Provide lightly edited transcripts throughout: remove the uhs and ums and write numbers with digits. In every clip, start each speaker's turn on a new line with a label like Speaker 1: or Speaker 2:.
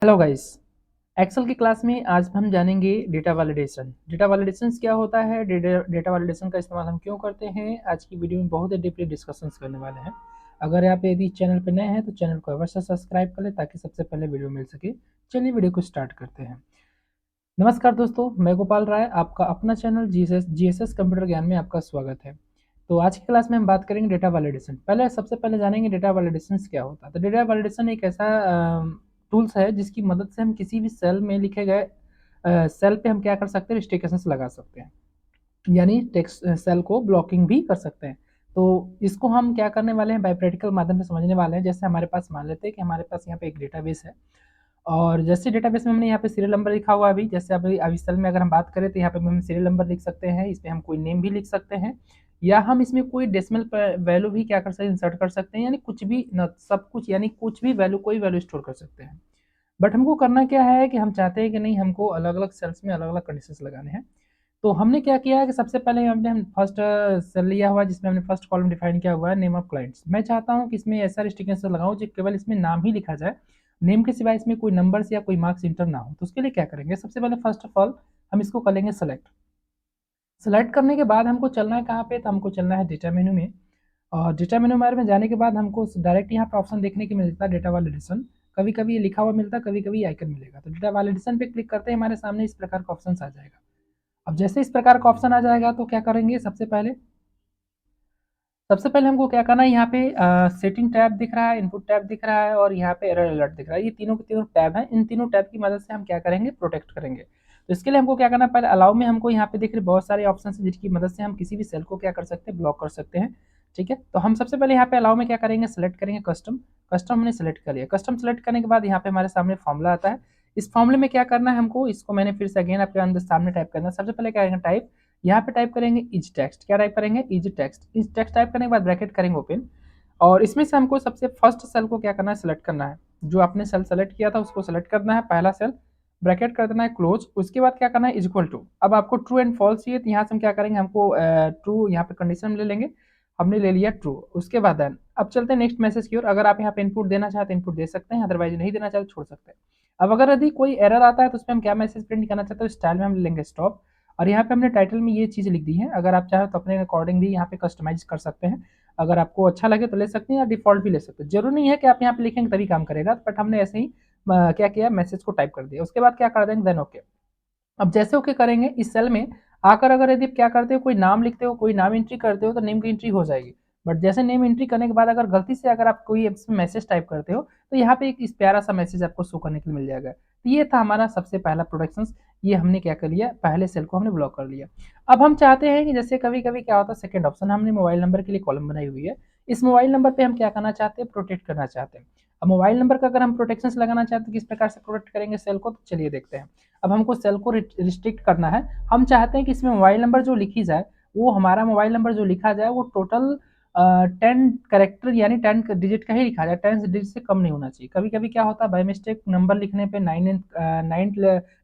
Speaker 1: Hello guys. Excel की class में आज हम जानेंगे डेटा वैलिडेशन। डेटा वैलिडेशन क्या होता है, डेटा वैलिडेशन का इस्तेमाल हम क्यों करते हैं, आज की वीडियो में बहुत ही डीपली डिस्कशंस करने वाले हैं। अगर आप यदि चैनल पर नए हैं तो चैनल को अवश्य सब्सक्राइब कर लें ताकि सबसे पहले वीडियो मिल सके। चलिए वीडियो को स्टार्ट करते हैं। नमस्कार दोस्तों, मैं गोपाल राय, आपका अपना चैनल जीएसएस कंप्यूटर ज्ञान में आपका स्वागत है। तो आज की क्लास में हम बात करेंगे डेटा वैलिडेशन। सबसे पहले जानेंगे डेटा वैलिडेशन क्या होता है। तो डेटा वैलिडेशन एक ऐसा टूल्स है जिसकी मदद से हम किसी भी सेल में लिखे गए सेल पे हम क्या कर सकते हैं, रिस्ट्रिक्शंस लगा सकते हैं, यानी टेक्स्ट सेल को ब्लॉकिंग भी कर सकते हैं। तो इसको हम क्या करने वाले हैं, बाय प्रैक्टिकल माध्यम से समझने वाले हैं। जैसे हमारे पास मान लेते हैं कि हमारे पास यहाँ पे एक डेटाबेस है, और जैसे डेटाबेस में हमने यहाँ पे सीरियल नंबर लिखा हुआ है। अभी जैसे अभी इस सेल में अगर हम बात करें तो यहाँ पे हम सीरियल नंबर लिख सकते हैं, इसमें हम कोई नेम भी लिख सकते हैं, या हम इसमें कोई डेसिमल वैल्यू भी क्या कर सकते हैं, इंसर्ट कर सकते हैं, यानी कुछ भी न सब कुछ, यानी कुछ भी वैल्यू, कोई वैल्यू स्टोर कर सकते हैं। बट हमको करना क्या है कि हम चाहते हैं कि नहीं, हमको अलग अलग सेल्स में अलग अलग कंडीशंस लगाने हैं। तो हमने क्या किया है कि सबसे पहले हम फर्स्ट सेल लिया हुआ है जिसमें हमने फर्स्ट कॉलम डिफाइन किया हुआ है नेम ऑफ क्लाइंट्स। मैं चाहता हूँ कि इसमें ऐसा रिस्ट्रिक्शन लगाऊं जो केवल इसमें नाम ही लिखा जाए, नेम के सिवाय इसमें कोई नंबर्स या कोई मार्क्स इंटर ना हो। तो उसके लिए क्या करेंगे, सबसे पहले फर्स्ट ऑफ ऑल हम इसको करेंगे सेलेक्ट। सेलेक्ट करने के बाद हमको चलना है कहाँ पे, तो हमको चलना है डेटा मेनू में। और डेटा मेनू बार में जाने के बाद हमको डायरेक्ट यहाँ पे ऑप्शन देखने को मिलता है डेटा वैलिडेशन। कभी कभी ये लिखा हुआ मिलता है, कभी कभी आइकन मिलेगा। तो डेटा वैलिडेशन पे क्लिक करते हैं, हमारे सामने इस प्रकार का ऑप्शन आ जाएगा। अब जैसे इस प्रकार का ऑप्शन आ जाएगा तो क्या करेंगे, सबसे पहले हमको क्या करना है, यहाँ पे सेटिंग टैब दिख रहा है, इनपुट टैब दिख रहा है, और यहाँ पे एरर अलर्ट दिख रहा है। ये तीनों के तीनों टैब हैं। इन तीनों टैब की मदद से हम क्या करेंगे, प्रोटेक्ट करेंगे। तो इसके लिए हमको क्या करना है, पहले अलाउ में हमको यहाँ पे दिख रहे बहुत सारे ऑप्शन है जिसकी मदद से हम किसी भी सेल को क्या कर सकते हैं, ब्लॉक कर सकते हैं। ठीक है, तो हम सबसे पहले यहाँ पे अलाउ में क्या करेंगे, सेलेक्ट करेंगे कस्टम। कस्टम हमने सेलेक्ट कर लिया। कस्टम सेलेक्ट करने के बाद यहाँ पे हमारे सामने फॉर्मूला आता है। इस फॉर्मूले में क्या करना है हमको, इसको मैंने फिर से अगेन आपके अंदर सामने टाइप करना है। सबसे पहले क्या करेंगे, टाइप, यहाँ पे टाइप करेंगे इज टेक्स्ट। क्या टाइप करेंगे, is text. Is text type करने के बाद ब्रैकेट करेंगे ओपन, और इसमें से हमको सबसे फर्स्ट सेल को क्या करना है, सेलेक्ट करना है। जो आपने सेल सेलेक्ट किया था उसको सेलेक्ट करना है, पहला सेल, ब्रैकेट कर देना है क्लोज। उसके बाद क्या करना है, इज इक्वल टू। अब आपको ट्रू एंड फॉल्स चाहिए तो यहाँ से हम क्या करेंगे, हमको ट्रू यहाँ पे कंडीशन ले लेंगे। हमने ले लिया ट्रू। उसके बाद देन अब चलते हैं नेक्स्ट मैसेज की ओर। अगर आप यहाँ पे इनपुट देना चाहते हैं इनपुट दे सकते हैं, अदरवाइज नहीं देना चाहते छोड़ सकते हैं। अब अगर यदि कोई एरर आता है तो उसमें हम क्या मैसेज प्रिंट करना चाहते हैं, स्टाइल में हम लेंगे स्टॉप। और यहाँ पे हमने टाइटल में ये चीज़ लिख दी है। अगर आप चाहो तो अपने अकॉर्डिंग भी यहाँ पे कस्टमाइज कर सकते हैं। अगर आपको अच्छा लगे तो ले सकते हैं, या डिफॉल्ट भी ले सकते हैं। जरूरी नहीं है कि आप यहाँ पे लिखेंगे तभी काम करेगा, बट हमने ऐसे ही क्या किया, मैसेज को टाइप कर दिया। उसके बाद क्या कर देंगे, देन ओके। अब जैसे ओके करेंगे, इस सेल में आकर अगर यदि क्या करते हो, कोई नाम लिखते हो, कोई नाम एंट्री करते हो, तो नेम की एंट्री हो जाएगी। बट जैसे नेम एंट्री करने के बाद अगर गलती से अगर आप कोई मैसेज टाइप करते हो तो यहाँ पे एक इस प्यारा सा मैसेज आपको शो करने के लिए मिल जाएगा। तो ये था हमारा सबसे पहला प्रोडक्शन। ये हमने क्या कर लिया, पहले सेल को हमने ब्लॉक कर लिया। अब हम चाहते हैं कि जैसे कभी कभी क्या होता है, सेकंड ऑप्शन, हमने मोबाइल नंबर के लिए कॉलम बनाई हुई है। इस मोबाइल नंबर पे हम क्या करना चाहते हैं, प्रोटेक्ट करना चाहते हैं। अब मोबाइल नंबर का अगर हम प्रोटेक्शन लगाना चाहते हैं, किस प्रकार से प्रोटेक्ट करेंगे सेल को, तो चलिए देखते हैं। अब हमको सेल को रिस्ट्रिक्ट करना है। हम चाहते हैं कि इसमें मोबाइल नंबर जो लिखी जाए, वो हमारा मोबाइल नंबर जो लिखा जाए वो टोटल 10 कैरेक्टर यानी 10 डिजिट का ही लिखा जाए, 10 डिजिट से कम नहीं होना चाहिए। कभी कभी क्या होता है, बाई मिस्टेक नंबर लिखने पे 9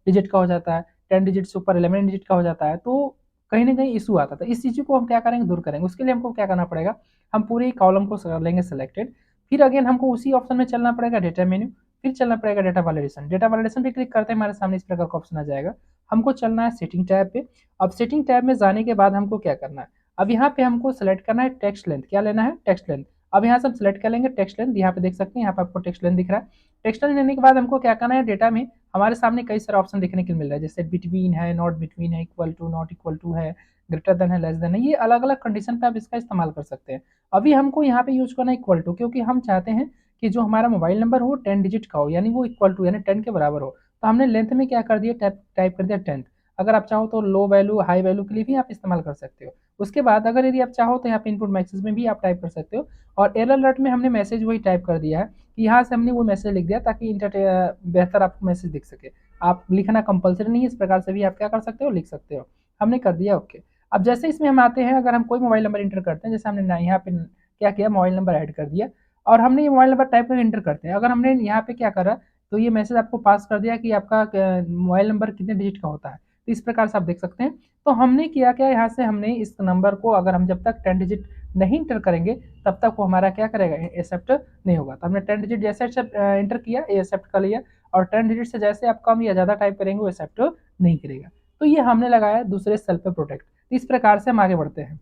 Speaker 1: डिजिट का हो जाता है, 10 डिजिट से ऊपर 11 डिजिट का हो जाता है, तो कहीं ना कहीं इशू आता था। इस चीज़ को हम क्या करेंगे, दूर करेंगे। उसके लिए हमको क्या करना पड़ेगा, हम पूरी कॉलम को कर लेंगे सेलेक्टेड। फिर अगेन हमको उसी ऑप्शन में चलना पड़ेगा, डेटा मेन्यू। फिर चलना पड़ेगा डेटा वैलिडेशन। डेटा वैलिडेशन पे क्लिक करते हैं, हमारे सामने इस प्रकार का ऑप्शन आ जाएगा। हमको चलना है सेटिंग टैब पे। अब सेटिंग टैब में जाने के बाद हमको क्या करना है, अब यहाँ पे हमको सेलेक्ट करना है टेक्स्ट लेंथ। क्या लेना है, टेक्स्ट लेंथ। अब यहाँ से हम सेलेक्ट कर लेंगे टेक्स्ट लेंथ। यहाँ पे देख सकते हैं, यहाँ पे आपको टेक्स्ट लेंथ दिख रहा है। टेक्स्ट लेंथ लेने के बाद हमको क्या करना है, डेटा में हमारे सामने कई सारे ऑप्शन देखने को मिल रहा है, जैसे बिटवीन है, नॉट बिटवीन है, equal to, not equal to है, ग्रेटर देन है, लेस देन है। ये अलग अलग कंडीशन पे आप इसका इस्तेमाल कर सकते हैं। अभी हमको यहाँ पे यूज करना है इक्वल टू, क्योंकि हम चाहते हैं कि जो हमारा मोबाइल नंबर हो 10 डिजिट का हो, यानी वो इक्वल टू यानी 10 के बराबर हो। तो हमने लेंथ में क्या कर दिया, टाइप कर दिया 10। अगर आप चाहो तो लो वैल्यू हाई वैल्यू के लिए भी आप इस्तेमाल कर सकते हो। उसके बाद अगर यदि आप चाहो तो यहाँ पे इनपुट मैसेज में भी आप टाइप कर सकते हो। और एरर अलर्ट में हमने मैसेज वही टाइप कर दिया है कि यहाँ से हमने वो मैसेज लिख दिया ताकि बेहतर आपको मैसेज दिख सके। आप लिखना कंपलसरी नहीं है, इस प्रकार से भी आप क्या कर सकते हो, लिख सकते हो। हमने कर दिया ओके। अब जैसे इसमें हम आते हैं, अगर हम कोई मोबाइल नंबर इंटर करते हैं, जैसे हमने यहाँ पे क्या किया, मोबाइल नंबर ऐड कर दिया, और हमने ये मोबाइल नंबर टाइप करके इंटर करते हैं। अगर हमने यहाँ पे क्या करा, तो ये मैसेज आपको पास कर दिया कि आपका मोबाइल नंबर कितने डिजिट का होता है। तो इस प्रकार से आप देख सकते हैं। तो हमने किया क्या, यहाँ से हमने इस नंबर को अगर हम जब तक 10 डिजिट नहीं इंटर करेंगे तब तक वो हमारा क्या करेगा, एक्सेप्ट नहीं होगा। तो हमने 10 डिजिट जैसे इंटर किया, ये एक्सेप्ट कर लिया। और 10 डिजिट से जैसे आप कम या ज़्यादा टाइप करेंगे वो एक्सेप्ट नहीं करेगा। तो ये हमने लगाया दूसरे सेल पे प्रोटेक्ट। इस प्रकार से हम आगे बढ़ते हैं।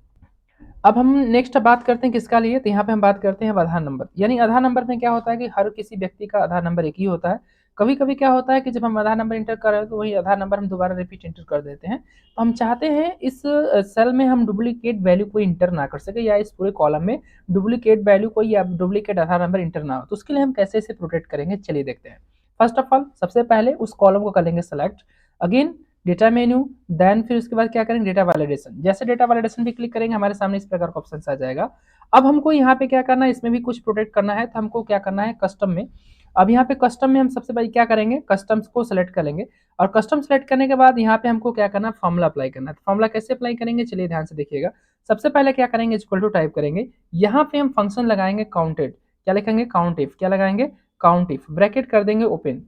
Speaker 1: अब हम नेक्स्ट बात करते हैं किसका लिए, तो यहाँ पे हम बात करते हैं आधार नंबर। यानी आधार नंबर में क्या होता है कि हर किसी व्यक्ति का आधार नंबर एक ही होता है। कभी कभी क्या होता है कि जब हम आधार नंबर इंटर कर रहे हैं तो वही आधार नंबर हम दोबारा रिपीट इंटर कर देते हैं। तो हम चाहते हैं इस सेल में हम डुप्लीकेट वैल्यू कोई इंटर ना कर सके, या इस पूरे कॉलम में डुप्लीकेट वैल्यू कोई या डुप्लीकेट आधार नंबर इंटर ना हो। तो उसके लिए हम कैसे इसे प्रोटेक्ट करेंगे, चलिए देखते हैं। फर्स्ट ऑफ ऑल सबसे पहले उस कॉलम को करेंगे select, again data menu, then फिर उसके बाद क्या करेंगे डेटा वैलिडेशन। जैसे डेटा वैलिडेशन पे क्लिक करेंगे हमारे सामने इस प्रकार का ऑप्शन आ जाएगा। अब हमको यहाँ पे क्या करना है, इसमें भी कुछ प्रोटेक्ट करना है, तो हमको क्या करना है कस्टम में। अब यहाँ पे कस्टम में हम सबसे पहले क्या करेंगे, कस्टम्स को सिलेक्ट करेंगे और कस्टम सेलेक्ट करने के बाद यहाँ पे हमको क्या करना है, फॉर्मूला अप्लाई करना है। फॉर्मूला कैसे अप्लाई करेंगे, चलिए ध्यान से देखिएगा। सबसे पहले क्या करेंगे, इक्वल टू टाइप करेंगे, यहाँ पे हम फंक्शन लगाएंगे काउंटेड, क्या लिखेंगे काउंट इफ, क्या लगाएंगे काउंट इफ, ब्रैकेट कर देंगे ओपन।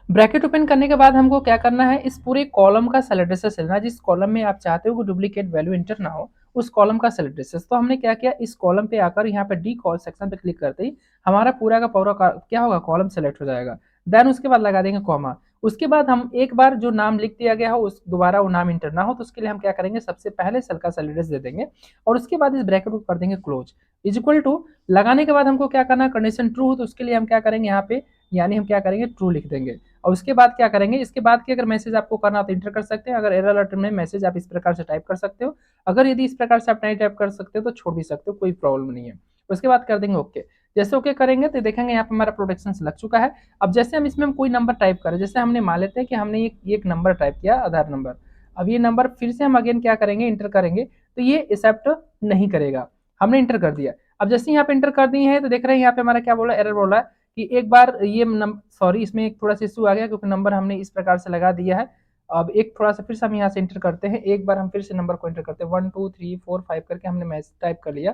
Speaker 1: ब्रैकेट ओपन करने के बाद हमको क्या करना है, इस पूरे कॉलम का सेल एड्रेसेस लेना, जिस कॉलम में आप चाहते हो कि डुप्लीकेट वैल्यू इंटर ना हो उस कॉलम का सेल एड्रेसेस। तो हमने क्या किया, इस कॉलम पे आकर यहाँ पे डी कॉल सेक्शन पे क्लिक करते ही हमारा पूरा का पूरा क्या होगा, कॉलम सेलेक्ट हो जाएगा। देन उसके बाद लगा देंगे कॉमा। उसके बाद हम एक बार जो नाम लिख दिया गया हो उस दोबारा वो नाम इंटर ना हो, तो उसके लिए हम क्या करेंगे, सबसे पहले सेल का सेल एड्रेस दे देंगे और उसके बाद इस ब्रैकेट को कर देंगे क्लोज। इज इक्वल टू लगाने के बाद हमको क्या करना है, कंडीशन ट्रू हो तो उसके लिए हम क्या करेंगे यहाँ पे, यानी हम क्या करेंगे ट्रू लिख देंगे। और उसके बाद क्या करेंगे, इसके बाद की अगर मैसेज आपको करना तो इंटर कर सकते हैं, अगर एरर अलर्ट में मैसेज आप इस प्रकार से टाइप कर सकते हो। अगर यदि इस प्रकार से आप नहीं टाइप कर सकते हो तो छोड़ भी सकते हो, कोई प्रॉब्लम नहीं है। उसके बाद कर देंगे ओके। जैसे ओके करेंगे तो देखेंगे यहाँ पे हमारा प्रोटेक्शन लग चुका है। अब जैसे हम इसमें कोई नंबर टाइप करें, जैसे हमने मान लेते हैं कि हमने एक नंबर टाइप किया आधार नंबर, अब ये नंबर फिर से हम अगेन क्या करेंगे, इंटर करेंगे, तो ये एक्सेप्ट नहीं करेगा। हमने इंटर कर दिया। अब जैसे यहाँ पे इंटर कर दिए हैं तो देख रहे हैं यहाँ पे हमारा क्या बोला, एरर बोला है कि एक बार ये सॉरी इसमें एक थोड़ा सा इशू आ गया क्योंकि नंबर हमने इस प्रकार से लगा दिया है। अब एक थोड़ा सा फिर से हम यहाँ से इंटर करते हैं, एक बार हम फिर से नंबर को इंटर करते हैं, 1 2 3 4 5 करके हमने मैच टाइप कर लिया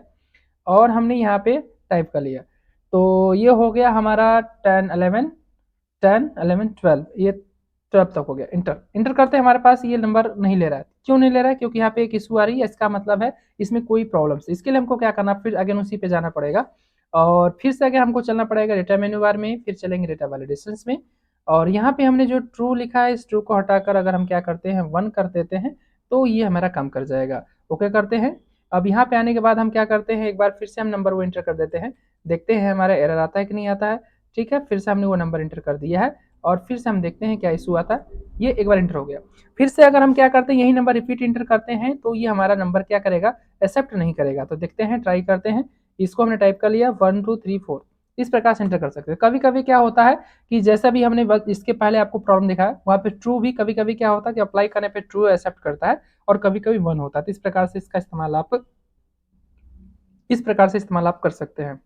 Speaker 1: और हमने यहाँ पे टाइप कर लिया। तो ये हो गया हमारा 10 11 ये 12 तक हो गया। इंटर इंटर करते हमारे पास ये नंबर नहीं ले रहा है। क्यों नहीं ले रहा है, क्योंकि यहाँ पे एक इशू आ रही है, इसका मतलब है इसमें कोई प्रॉब्लम है। इसके लिए हमको क्या करना, फिर अगेन उसी पे जाना पड़ेगा और फिर से अगेन हमको चलना पड़ेगा डेटा मेन्यू बार में, फिर चलेंगे डेटा वैलिडेशन में और यहाँ पे हमने जो ट्रू लिखा है इस ट्रू को हटाकर अगर हम क्या करते हैं 1 कर देते हैं तो ये हमारा काम कर जाएगा। ओके करते हैं। अब यहाँ पे आने के बाद हम क्या करते हैं, एक बार फिर से हम नंबर वो इंटर कर देते हैं, देखते हैं हमारा एरर आता है कि नहीं आता है। ठीक है, फिर से हमने वो नंबर इंटर कर दिया है और फिर से हम देखते हैं क्या इशू आता है। ये एक बार इंटर हो गया। फिर से अगर हम क्या करते हैं यही नंबर रिपीट इंटर करते हैं तो ये हमारा नंबर क्या करेगा, एक्सेप्ट नहीं करेगा। तो देखते हैं, ट्राई करते हैं। इसको हमने टाइप कर लिया 1 2 3 4, इस प्रकार से इंटर कर सकते हैं। कभी कभी क्या होता है कि जैसा भी हमने इसके पहले आपको प्रॉब्लम दिखाया वहाँ पे ट्रू भी कभी कभी क्या होता है कि अप्लाई करने पे ट्रू एक्सेप्ट करता है और कभी कभी 1 होता है। तो इस प्रकार से इसका इस्तेमाल आप कर सकते हैं।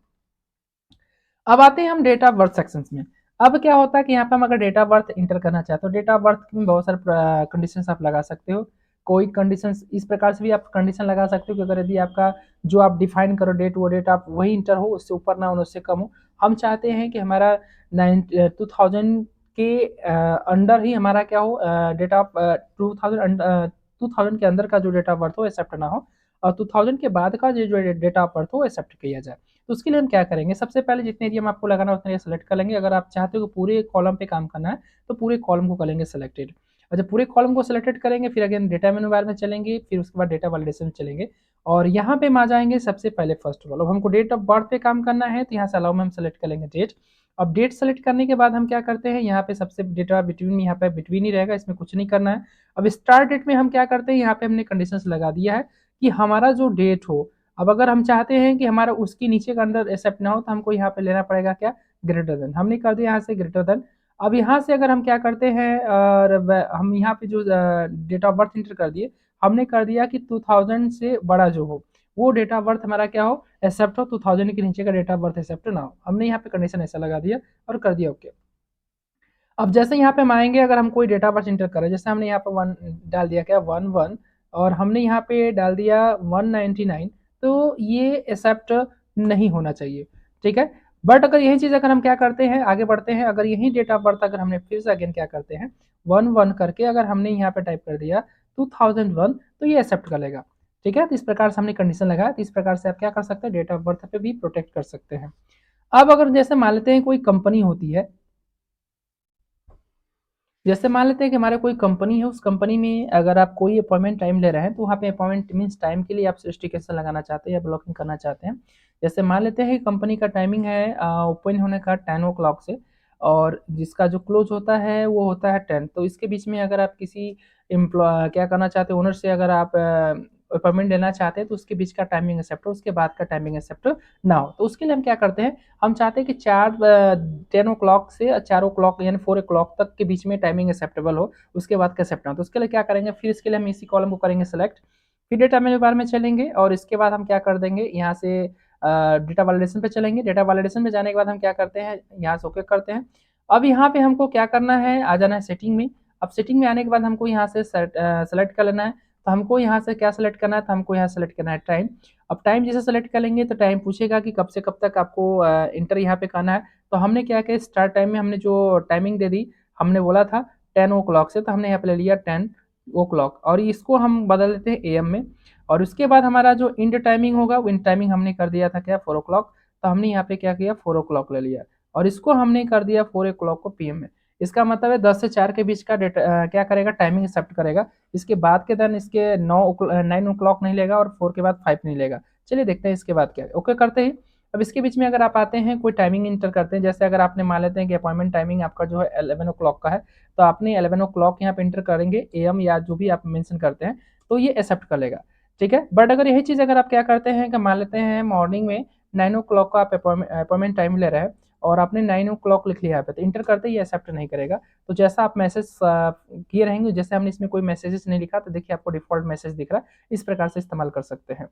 Speaker 1: अब आते हैं हम डेट ऑफ बर्थ सेक्शंस में। अब क्या होता है कि यहाँ पे हम अगर डेट ऑफ बर्थ इंटर करना चाहते हो, डेट ऑफ बर्थ में बहुत सारे कंडीशंस आप लगा सकते हो। कोई कंडीशंस इस प्रकार से भी आप कंडीशन लगा सकते हो कि अगर यदि आपका जो आप डिफाइन करो डेट, वो डेट आप वही इंटर हो, उससे ऊपर ना हो उससे कम हो। हम चाहते हैं कि हमारा 2000 के अंडर ही हमारा क्या हो, डेट ऑफ 2000 के अंदर का जो डेट ऑफ बर्थ हो एक्सेप्ट ना हो और 2000 के बाद का जो डेट ऑफ बर्थ हो एक्सेप्ट किया जाए। तो उसके लिए हम क्या करेंगे, सबसे पहले जितने एरिया में आपको लगाना है उतने एरिया सेलेक्ट कर लेंगे। अगर आप चाहते हो कि पूरे कॉलम पे काम करना है तो पूरे कॉलम को करेंगे सेलेक्टेड। और जब पूरे कॉलम को सेलेक्टेड करेंगे फिर अगेन डेटा मेनू बार में चलेंगे, फिर उसके बाद डेटा वैलिडेशन में चलेंगे और यहाँ पे हम आ जाएंगे सबसे पहले फर्स्ट ऑफ ऑल। अब हमको डेट ऑफ बर्थ पे काम करना है तो यहाँ से अलाउ में हम सेलेक्ट करेंगे डेट। अब डेट सेलेक्ट करने के बाद हम क्या करते हैं, यहाँ पे सबसे डेटा बिटवीन, यहाँ पे बिटवीन ही रहेगा, इसमें कुछ नहीं करना है। अब स्टार्ट डेट में हम क्या करते हैं, यहाँ पे हमने कंडीशंस लगा दिया है कि हमारा जो डेट हो, अब अगर हम चाहते हैं कि हमारा उसकी नीचे का अंडर एक्सेप्ट ना हो तो हमको यहाँ पे लेना पड़ेगा क्या, ग्रेटर देन। हमने कर दिया यहाँ से ग्रेटर देन। अब यहाँ से अगर हम क्या करते हैं और हम यहाँ पे जो डेट ऑफ बर्थ इंटर कर दिए, हमने कर दिया कि 2000 से बड़ा जो हो वो डेट ऑफ बर्थ हमारा क्या हो, एक्सेप्ट हो, 2000 के नीचे का डेट ऑफ बर्थ एक्सेप्ट ना हो। हमने यहाँ पे कंडीशन ऐसा लगा दिया और कर दिया ओके। अब जैसे यहाँ पे हम आएंगे, अगर हम कोई डेटा बर्थ इंटर करें, जैसे हमने यहाँ पे 1 डाल दिया क्या 1 1 और हमने यहाँ पे डाल दिया 199, तो ये एक्सेप्ट नहीं होना चाहिए। ठीक है, बट अगर यही चीज़ अगर हम क्या करते हैं, आगे बढ़ते हैं, अगर यही डेट ऑफ बर्थ अगर हमने फिर से अगेन क्या करते हैं 1 1 करके अगर हमने यहाँ पे टाइप कर दिया 2001, तो ये एक्सेप्ट कर लेगा। ठीक है, तो इस प्रकार से हमने कंडीशन लगाया। तो इस प्रकार से आप क्या कर सकते हैं, डेट ऑफ बर्थ पे भी प्रोटेक्ट कर सकते हैं। अब अगर जैसे मान लेते हैं कोई कंपनी होती है, जैसे मान लेते हैं कि हमारा कोई कंपनी है, उस कंपनी में अगर आप कोई अपॉइंटमेंट टाइम ले रहे हैं, तो वहाँ पे अपॉइंटमेंट मीन्स टाइम के लिए आप स्टिकेशन लगाना चाहते हैं या ब्लॉकिंग करना चाहते हैं। जैसे मान लेते हैं कि कंपनी का टाइमिंग है ओपन होने का 10 ओ क्लॉक से, और जिसका जो क्लोज होता है वो होता है 10। तो इसके बीच में अगर आप किसी क्या करना चाहते हैं, ओनर से अगर आप अपॉइंटमेंट लेना चाहते हैं, तो उसके बीच का टाइमिंग एक्सेप्ट हो, उसके बाद का टाइमिंग एक्सेप्ट ना हो। तो उसके लिए हम क्या करते हैं, हम चाहते हैं कि 10 ओ क्लॉक से 4 ओ क्लॉक यानी 4 ओ क्लॉक तक के बीच में टाइमिंग एक्सेप्टेबल हो, उसके बाद का एक्सेप्ट ना हो। तो उसके लिए क्या करेंगे, फिर इसके लिए हम इसी कॉलम को करेंगे सेलेक्ट, फिर डेटा मेन्यू बार में चलेंगे और इसके बाद हम क्या कर देंगे, यहाँ से डेटा वैलिडेशन पे चलेंगे। डेटा वैलिडेशन में जाने के बाद हम क्या करते हैं, यहाँ से ओके करते हैं। अब यहाँ पे हमको क्या करना है, आ जाना है सेटिंग में। अब सेटिंग में आने के बाद हमको यहाँ से सेलेक्ट कर लेना है। तो हमको यहाँ से क्या सेलेक्ट करना है, तो हमको यहाँ सेलेक्ट करना है टाइम। अब टाइम जैसे सेलेक्ट कर लेंगे तो टाइम पूछेगा कि कब से कब तक आपको इंटर यहाँ पे करना है। तो हमने क्या किया, स्टार्ट टाइम में हमने जो टाइमिंग दे दी, हमने बोला था 10 ओ क्लॉक से, तो हमने यहाँ पे ले लिया 10 ओ क्लॉक, और इसको हम बदल देते हैं एएम में। और उसके बाद हमारा जो इंड टाइमिंग होगा, वो इंड टाइमिंग हमने कर दिया था क्या, 4 ओ क्लॉक। तो हमने यहाँ पे क्या किया, 4 ओ क्लॉक ले लिया, और इसको हमने कर दिया 4 ओ क्लॉक को पीएम में। इसका मतलब है 10 से 4 के बीच का डेटा क्या करेगा, टाइमिंग एक्सेप्ट करेगा। इसके बाद के दिन इसके 9 ओ क्लॉक नहीं लेगा और 4 के बाद 5 नहीं लेगा। चलिए देखते हैं इसके बाद क्या है। ओके करते हैं। अब इसके बीच में अगर आप आते हैं, कोई टाइमिंग इंटर करते हैं, जैसे अगर आपने मान लेते हैं कि अपॉइंटमेंट टाइमिंग आपका जो है 11 ओ क्लॉक का है, तो आपने 11 ओ क्लॉक यहाँ पे इंटर करेंगे एएम या जो भी आप मेंशन करते हैं, तो ये एक्सेप्ट कर लेगा। ठीक है, बट अगर यही चीज़ अगर आप क्या करते हैं कि मान लेते हैं मॉर्निंग में 9 ओ क्लॉक का आप अपॉइंटमेंट टाइम ले रहे हैं, और आपने 9 ओ क्लॉक लिख लिया यहाँ पे, तो इंटर करते ही एक्सेप्ट नहीं करेगा। तो जैसा आप मैसेज किए रहेंगे, जैसे हमने इसमें कोई मैसेजेस नहीं लिखा, तो देखिए आपको डिफॉल्ट मैसेज दिख रहा है। इस प्रकार से इस्तेमाल कर सकते हैं।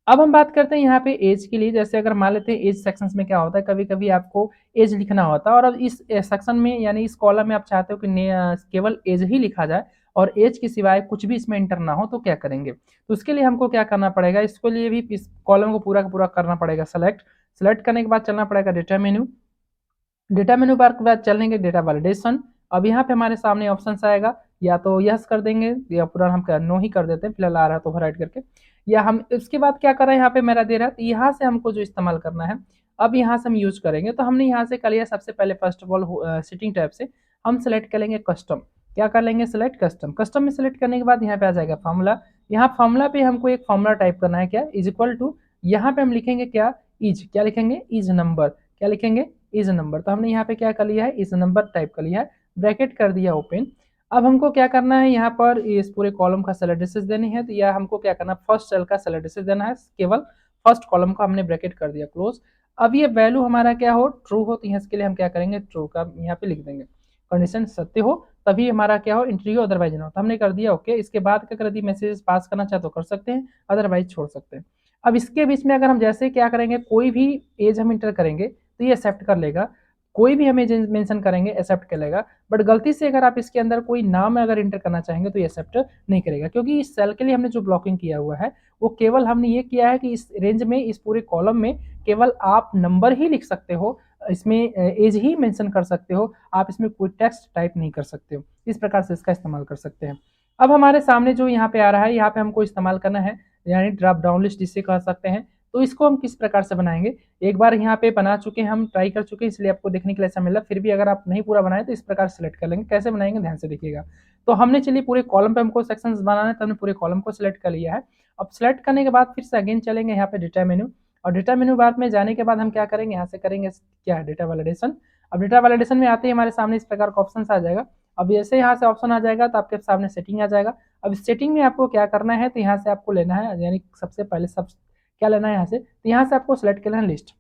Speaker 1: अब हम बात करते हैं यहाँ पे एज के लिए। जैसे अगर मान लेते हैं एज सेक्शंस में क्या होता है, कभी कभी आपको एज लिखना होता है, और अब इस सेक्शन में यानी इस कॉलम में आप चाहते हो कि केवल एज ही लिखा जाए और एज के सिवाय कुछ भी इसमें इंटर ना हो, तो क्या करेंगे, तो उसके लिए हमको क्या करना पड़ेगा, इसके लिए भी इस कॉलम को पूरा का पूरा करना पड़ेगा सेलेक्ट। सेलेक्ट करने के बाद चलना पड़ेगा data menu. Data menu bar के बाद चलेंगे डेटा वैलिडेशन। अब यहाँ पे हमारे सामने ऑप्शन आएगा, या तो यस कर देंगे या पूरा हम नो ही कर देते हैं, फिलहाल आ रहा है तो ओवरराइट करके, या हम इसके बाद क्या कर रहे हैं, यहाँ पे मेरा दे रहा है, तो यहाँ से हमको जो इस्तेमाल करना है, अब यहाँ से हम यूज करेंगे। तो हमने यहाँ से कर लिया, सबसे पहले first of all sitting tab से हम सेलेक्ट करेंगे कस्टम। क्या कर लेंगे, सेलेक्ट कस्टम। कस्टम में सेलेक्ट करने के बाद यहाँ पे आ जाएगा फॉर्मूला। यहाँ फॉर्मूला पे हमको एक फॉर्मूला टाइप करना है, क्या, इज इक्वल टू, यहाँ पे हम लिखेंगे क्या, इज, क्या लिखेंगे, इज नंबर, क्या लिखेंगे, इज नंबर। तो हमने यहाँ पे क्या कर लिया है, इज नंबर टाइप कर लिया है, ब्रैकेट कर दिया ओपन। अब हमको क्या करना है, यहाँ पर इस पूरे कॉलम का सेल एड्रेसेस देनी है, तो यह हमको क्या करना है, फर्स्ट सेल का सेल एड्रेसेस देना है, केवल फर्स्ट कॉलम का हमने ब्रैकेट कर दिया क्लोज। अब ये वैल्यू हमारा क्या हो, ट्रू हो, तो यहाँ इसके लिए हम क्या करेंगे, ट्रू का यहाँ पे लिख देंगे। कंडीशन सत्य हो तभी हमारा क्या हो, इंटरव्यू, अदरवाइज ना हो। तो हमने कर दिया ओके। इसके बाद क्या कर दी, मैसेज पास करना चाहे तो कर सकते हैं, अदरवाइज छोड़ सकते हैं। अब इसके बीच में अगर हम जैसे क्या करेंगे, कोई भी एज हम इंटर करेंगे तो ये एक्सेप्ट कर लेगा, कोई भी हम एज मेंशन करेंगे एक्सेप्ट कर लेगा। बट गलती से अगर आप इसके अंदर कोई नाम अगर इंटर करना चाहेंगे तो ये एक्सेप्ट नहीं करेगा, क्योंकि इस सेल के लिए हमने जो ब्लॉकिंग किया हुआ है, वो केवल हमने ये किया है कि इस रेंज में, इस पूरे कॉलम में केवल आप नंबर ही लिख सकते हो, इसमें एज ही मेंशन कर सकते हो, आप इसमें कोई टेक्स्ट टाइप नहीं कर सकते हो। इस प्रकार से इसका इस्तेमाल कर सकते हैं। अब हमारे सामने जो यहाँ पे आ रहा है, यहाँ पे हमको इस्तेमाल करना है, यानी ड्रॉप डाउन लिस्ट जिसे कह सकते हैं। तो इसको हम किस प्रकार से बनाएंगे, एक बार यहाँ पे बना चुके हैं, हम ट्राई कर चुके हैं, इसलिए आपको देखने के लिए ऐसा मिला। फिर भी अगर आप नहीं पूरा बनाए तो इस प्रकार सेलेक्ट कर लेंगे। कैसे बनाएंगे, ध्यान से देखिएगा। तो हमने चलिए पूरे कॉलम पे हमको सेक्शंस बनाना है, तो हमने पूरे कॉलम को सिलेक्ट कर लिया है। अब सेलेक्ट करने के बाद फिर से अगेन चलेंगे यहाँ पे डेटा मेन्यू, और डेटा मेन्यू बार में जाने के बाद हम क्या करेंगे, यहाँ से करेंगे क्या, डेटा वैलिडेशन। अब डेटा वैलिडेशन में आते ही हमारे सामने इस प्रकार का ऑप्शन आ जाएगा। अब जैसे यहाँ से ऑप्शन आ जाएगा तो आपके सामने सेटिंग आ जाएगा। अब सेटिंग में आपको क्या करना है, तो यहाँ से आपको लेना है, यानी सबसे पहले सब क्या लेना है यहाँ से, तो यहाँ से आपको सेलेक्ट करना है लिस्ट।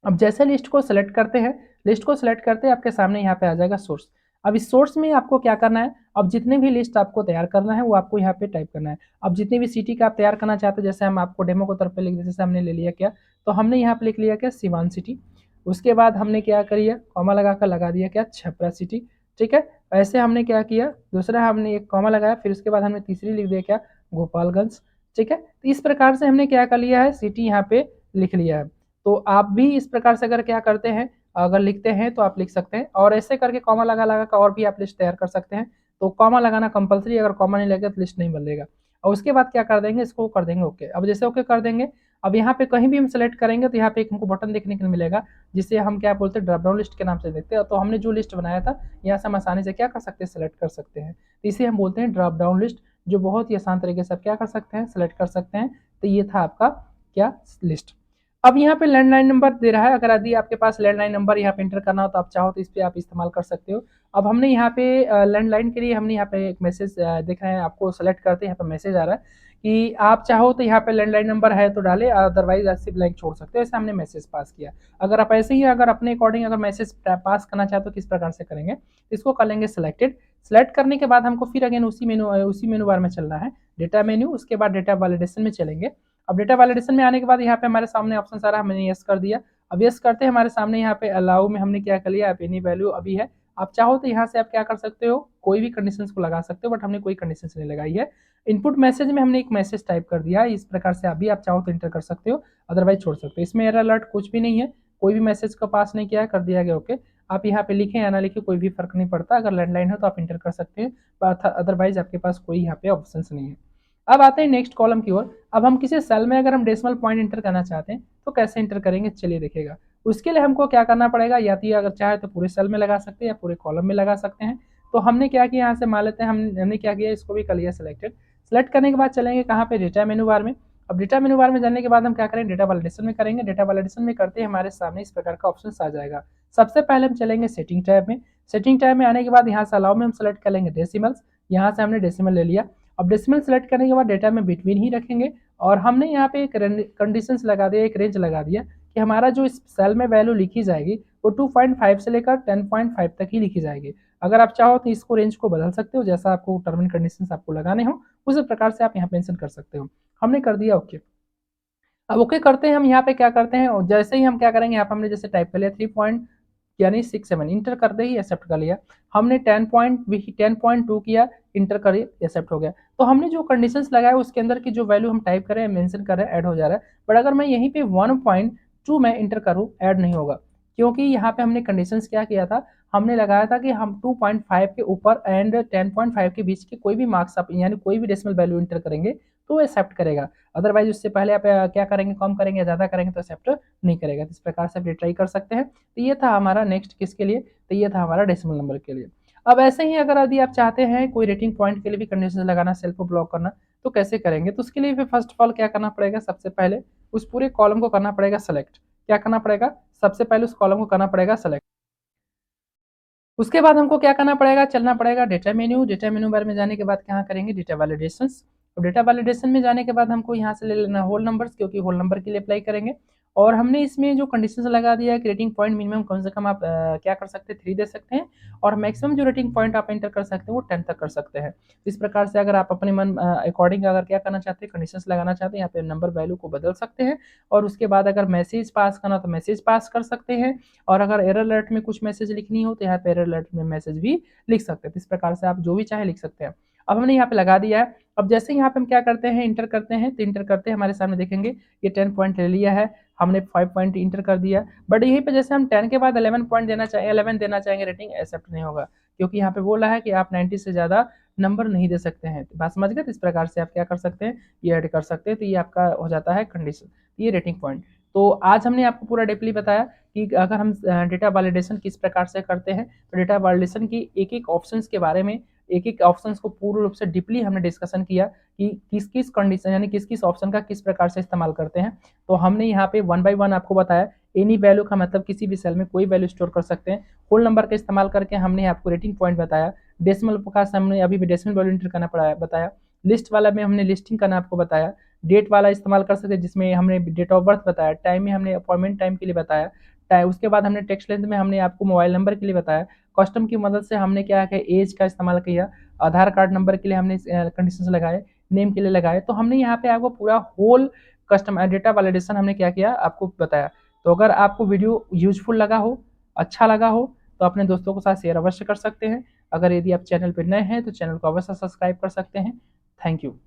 Speaker 1: अब जैसे लिस्ट को सेलेक्ट करते हैं, लिस्ट को सेलेक्ट करते हैं आपके सामने यहाँ पे आ जाएगा सोर्स। अब इस सोर्स में आपको क्या करना है, अब जितने भी लिस्ट आपको तैयार करना है वो आपको यहाँ पे टाइप करना है। अब जितनी भी सिटी का आप तैयार करना चाहते हैं, जैसे हम आपको डेमो के तौर पे लिख, जैसे हमने ले लिया क्या, तो हमने यहाँ पे लिख लिया क्या, सिवान सिटी। उसके बाद हमने क्या करिए, कॉमा लगा कर लगा दिया क्या, छपरा सिटी। ठीक है, ऐसे हमने क्या किया, दूसरा हमने एक कॉमा लगाया, फिर उसके बाद हमने तीसरी लिख दिया क्या, गोपालगंज। ठीक है, तो इस प्रकार से हमने क्या कर लिया है, सिटी यहाँ पे लिख लिया है। तो आप भी इस प्रकार से अगर क्या करते हैं, अगर लिखते हैं तो आप लिख सकते हैं, और ऐसे करके कॉमा लगा लगा कर और भी आप लिस्ट तैयार कर सकते हैं। तो कॉमा लगाना कंपलसरी, अगर कॉमा नहीं लगेगा तो लिस्ट नहीं बदलेगा। और उसके बाद क्या कर देंगे, इसको कर देंगे ओके। अब जैसे ओके कर देंगे, अब यहाँ पे कहीं भी हम सेलेक्ट करेंगे तो यहाँ पे एक हमको बटन देखने को मिलेगा, जिसे हम क्या बोलते हैं, ड्रॉप डाउन लिस्ट के नाम से देखते हैं। तो हमने जो लिस्ट बनाया था यहाँ से हम आसानी से क्या कर सकते हैं, सेलेक्ट कर सकते हैं। तो इसे हम बोलते हैं ड्रॉप डाउन लिस्ट, जो बहुत ही आसान तरीके से आप क्या कर सकते हैं, सेलेक्ट कर सकते हैं। तो ये था आपका क्या, लिस्ट। अब यहाँ पे लैंडलाइन नंबर दे रहा है, अगर यदि आपके पास लैंडलाइन नंबर यहाँ पे इंटर करना हो तो आप चाहो तो इस पे आप इस्तेमाल कर सकते हो। अब हमने यहाँ पे लैंडलाइन के लिए हमने यहाँ पे एक मैसेज देख रहे हैं, आपको सेलेक्ट करते यहाँ पे मैसेज आ रहा है कि आप चाहो तो यहाँ पे लैंडलाइन नंबर है तो डाले, अदरवाइज ऐसे ब्लैंक छोड़ सकते हो। ऐसे हमने मैसेज पास किया। अगर आप ऐसे ही अगर अपने अकॉर्डिंग अगर मैसेज पास करना चाहते हो किस प्रकार से करेंगे, इसको कर लेंगे सिलेक्टेड। सेलेक्ट करने के बाद हमको फिर अगेन उसी मेनू बार में चलना है, डेटा मेन्यू, उसके बाद डेटा वैलिडेशन में चलेंगे। अब डेटा वैलिडेशन में आने के बाद यहाँ पे हमारे सामने ऑप्शन सारा हमने यस कर दिया। अब यस करते हैं हमारे सामने यहाँ पे अलाउ में हमने क्या कर लिया, आप एनी वैल्यू अभी है। आप चाहो तो यहाँ से आप क्या कर सकते हो, कोई भी कंडीशंस को लगा सकते हो, बट हमने कोई कंडीशंस नहीं लगाई है। इनपुट मैसेज में हमने एक मैसेज टाइप कर दिया है, इस प्रकार से अभी आप चाहो तो इंटर कर सकते हो, अदरवाइज छोड़ सकते हो। इसमें एरर अलर्ट कुछ भी नहीं है, कोई भी मैसेज का पास नहीं किया है, कर दिया गया ओके। आप यहाँ पे लिखें या ना लिखें कोई भी फर्क नहीं पड़ता, अगर लैंडलाइन है तो आप इंटर कर सकते हैं, अदरवाइज आपके पास कोई यहाँ पे ऑप्शन नहीं है। अब आते हैं नेक्स्ट कॉलम की ओर। अब हम किसी सेल में अगर हम डेसिमल पॉइंट इंटर करना चाहते हैं तो कैसे इंटर करेंगे, चलिए देखिएगा। उसके लिए हमको क्या करना पड़ेगा, या तो अगर चाहे तो पूरे सेल में लगा सकते हैं या पूरे कॉलम में लगा सकते हैं। तो हमने क्या किया, यहाँ से मान लेते हैं हमने क्या किया, इसको भी कर लिया सिलेक्टेड। सेलेक्ट करने के बाद चलेंगे कहाँ पे, डेटा मेनू बार में। अब डेटा मेनू बार में जाने के बाद हम क्या करेंगे, डेटा वैलिडेशन में करेंगे। डेटा वैलिडेशन में करते हैं हमारे सामने इस प्रकार का ऑप्शन आ जाएगा। सबसे पहले हम चलेंगे सेटिंग टैब में। सेटिंग टैब में आने के बाद यहाँ से अलाउ में हम सेलेक्ट कर लेंगे डेसिमल्स। यहाँ से हमने डेसिमल ले लिया। अब डेसिमल सेलेक्ट करने के बाद डेटा में बिटवीन ही रखेंगे, और हमने यहाँ पे एक कंडीशंस लगा दिया, एक रेंज लगा दिया कि हमारा जो इस सेल में वैल्यू लिखी जाएगी वो 2.5 से लेकर 10.5 तक ही लिखी जाएगी। अगर आप चाहो तो इसको रेंज को बदल सकते हो, जैसा आपको टर्म एंड कंडीशंस आपको लगाने हो उस प्रकार से आप यहाँ मेंशन कर सकते हो। हमने कर दिया ओके। अब ओके करते हैं, हम यहाँ पे क्या करते हैं, और जैसे ही हम क्या करेंगे, यहाँ पे हमने जैसे टाइप कर लिया 3 यानी 6 7 इंटर करते ही एक्सेप्ट कर लिया। हमने 10.2 किया, इंटर करिए, एक्सेप्ट हो गया। तो हमने जो कंडीशंस लगाए उसके अंदर की जो वैल्यू हम टाइप कर रहे हैं, मेंशन कर रहे हैं, ऐड हो जा रहा है। बट अगर मैं यहीं पे 1.2 में इंटर करूँ, ऐड नहीं होगा, क्योंकि यहाँ पे हमने कंडीशंस क्या किया था, हमने लगाया था कि हम 2.5 के ऊपर एंड 10.5 के बीच के कोई भी मार्क्स आप यानी कोई भी डेसिमल वैल्यू इंटर करेंगे तो एक्सेप्ट करेगा। अदरवाइज उससे पहले आप क्या करेंगे, कम करेंगे, ज़्यादा करेंगे तो एक्सेप्ट नहीं करेगा। तो इस प्रकार से आप ट्राई कर सकते हैं। तो ये था हमारा नेक्स्ट किसके लिए, तो ये था हमारा डेसिमल नंबर के लिए। अब ऐसे ही अगर यदि आप चाहते हैं कोई रेटिंग पॉइंट के लिए भी कंडीशन लगाना, सेल को ब्लॉक करना, तो कैसे करेंगे, तो उसके लिए फिर फर्स्ट ऑफ ऑल क्या करना पड़ेगा, सबसे पहले उस पूरे कॉलम को करना पड़ेगा सेलेक्ट। क्या करना पड़ेगा, सबसे पहले उस कॉलम को करना पड़ेगा सेलेक्ट। उसके बाद हमको क्या करना पड़ेगा, चलना पड़ेगा data menu. Data menu bar में जाने के बाद कहाँ करेंगे, डेटा वैलिडेशन। और डेटा वैलिडेशन में जाने के बाद हमको यहाँ से ले लेना होल नंबर्स, क्योंकि होल नंबर के लिए अप्लाई करेंगे। और हमने इसमें जो कंडीशंस लगा दिया है कि रेटिंग पॉइंट मिनिमम कम से कम आप क्या कर सकते हैं, 3 दे सकते हैं, और मैक्सिमम जो रेटिंग पॉइंट आप एंटर कर सकते हैं वो 10 तक कर सकते हैं। इस प्रकार से अगर आप अपने मन अकॉर्डिंग अगर क्या करना चाहते हैं, कंडीशंस लगाना चाहते हैं, यहाँ पे नंबर वैल्यू को बदल सकते हैं। और उसके बाद अगर मैसेज पास करना तो मैसेज पास कर सकते हैं, और अगर एरर अलर्ट में कुछ मैसेज लिखनी हो तो यहाँ पे एरर अलर्ट में मैसेज भी लिख सकते हैं। तो इस प्रकार से आप जो भी चाहे लिख सकते हैं। अब हमने यहाँ पे लगा दिया है। अब जैसे यहाँ पे हम क्या करते हैं, इंटर करते हैं, तो इंटर करते हैं हमारे सामने देखेंगे ये 10 पॉइंट ले लिया है, हमने 5 पॉइंट इंटर कर दिया। बट यहीं पे जैसे हम 10 के बाद 11 पॉइंट देना चाहेंगे, 11 देना चाहेंगे, रेटिंग एक्सेप्ट नहीं होगा, क्योंकि यहाँ पे बोला है कि आप 90 से ज़्यादा नंबर नहीं दे सकते हैं। तो बात समझ गए, तो इस प्रकार से आप क्या कर सकते हैं, ये ऐड कर सकते हैं। तो ये आपका हो जाता है कंडीशन, ये रेटिंग पॉइंट। तो आज हमने आपको पूरा डीपली बताया कि अगर हम डेटा वैलिडेशन किस प्रकार से करते हैं, तो डेटा वैलिडेशन की एक एक ऑप्शंस के बारे में, एक एक ऑप्शंस को पूर्ण रूप से डीपली हमने डिस्कशन किया कि किस किस कंडीशन यानी किस किस ऑप्शन का किस प्रकार से इस्तेमाल करते हैं। तो हमने यहाँ पे 1 बाय 1 आपको बताया। एनी वैल्यू का मतलब किसी भी सेल में कोई वैल्यू स्टोर कर सकते हैं। होल नंबर का इस्तेमाल करके हमने आपको रेटिंग पॉइंट बताया। डेसिमल का हमने अभी भी डेसिमल वैल्यू इंटर करना पड़ा बताया। लिस्ट वाला में हमने लिस्टिंग करना आपको बताया। डेट वाला इस्तेमाल कर सकते हैं जिसमें हमने डेट ऑफ बर्थ बताया। टाइम में हमने अपॉइंटमेंट टाइम के लिए बताया। उसके बाद हमने टेक्स्ट लेंथ में हमने आपको मोबाइल नंबर के लिए बताया। कस्टम की मदद से हमने क्या है, एज का इस्तेमाल किया। आधार कार्ड नंबर के लिए हमने कंडीशंस लगाए, नेम के लिए लगाए। तो हमने यहाँ पे आपको पूरा होल कस्टम डेटा वैलिडेशन हमने क्या किया आपको बताया। तो अगर आपको वीडियो यूजफुल लगा हो, अच्छा लगा हो, तो अपने दोस्तों के साथ शेयर अवश्य कर सकते हैं। अगर यदि आप चैनल पर नए हैं तो चैनल को अवश्य सब्सक्राइब कर सकते हैं। Thank you.